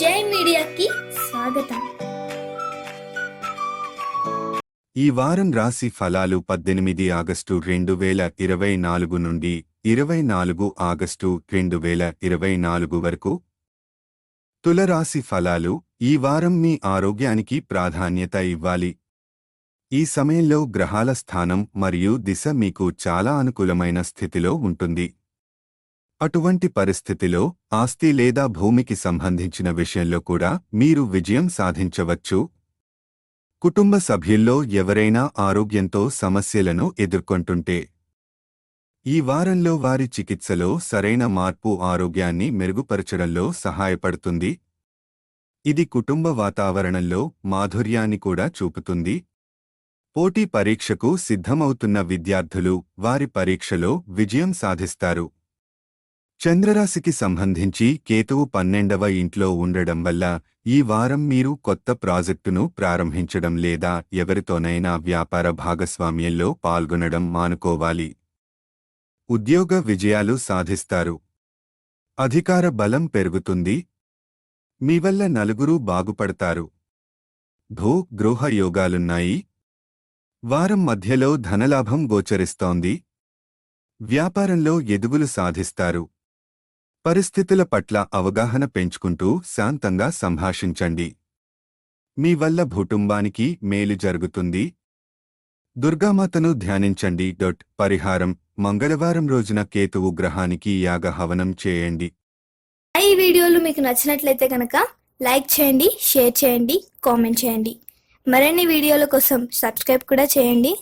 జై మీడియాకి స్వాగతం. ఈ వారం రాశి ఫలాలు 18 ఆగస్టు 2024 నుండి 24 ఆగస్టు 2024 వరకు. తులరాశి ఫలాలు. ఈ వారం మీ ఆరోగ్యానికి ప్రాధాన్యత ఇవ్వాలి. ఈ సమయంలో గ్రహాల స్థానం మరియు దిశ మీకు చాలా అనుకూలమైన స్థితిలో ఉంటుంది. అటువంటి పరిస్థితిలో ఆస్తి లేదా భూమికి సంబంధించిన విషయంలో కూడా మీరు విజయం సాధించవచ్చు. కుటుంబ సభ్యుల్లో ఎవరైనా ఆరోగ్యంతో సమస్యలను ఎదుర్కొంటుంటే ఈ వారంలో వారి చికిత్సలో సరైన మార్పు ఆరోగ్యాన్ని మెరుగుపరచడంలో సహాయపడుతుంది. ఇది కుటుంబ వాతావరణంలో మాధుర్యాన్ని కూడా చూపుతుంది. పోటీ పరీక్షకు సిద్ధమవుతున్న విద్యార్థులు వారి పరీక్షలో విజయం సాధిస్తారు. చంద్రరాశికి సంబంధించి కేతువు 12వ ఇంట్లో ఉండడం వల్ల ఈ వారం మీరు కొత్త ప్రాజెక్టును ప్రారంభించడం లేదా ఎవరితోనైనా వ్యాపార భాగస్వామ్యంలో పాల్గొనడం మానుకోవాలి. ఉద్యోగ విజయాలు సాధిస్తారు. అధికార బలం పెరుగుతుంది. మీ వల్ల నలుగురు బాగుపడతారు. భూ గృహ యోగాలున్నాయి. వారం మధ్యలో ధనలాభం గోచరిస్తోంది. వ్యాపారంలో ఎదుగులు సాధిస్తారు. పరిస్థితుల పట్ల అవగాహన పెంచుకుంటూ శాంతంగా సంభాషించండి. మీ వల్ల కుటుంబానికి మేలు జరుగుతుంది. దుర్గామాతను ధ్యానించండి. పరిహారం: మంగళవారం రోజున కేతువు గ్రహానికి యాగ హవనం చేయండి. ఈ వీడియోలు మీకు నచ్చినట్లయితే కనుక లైక్ చేయండి, షేర్ చేయండి, కామెంట్ చేయండి. మరిన్ని వీడియోల కోసం సబ్స్క్రైబ్ కూడా చేయండి.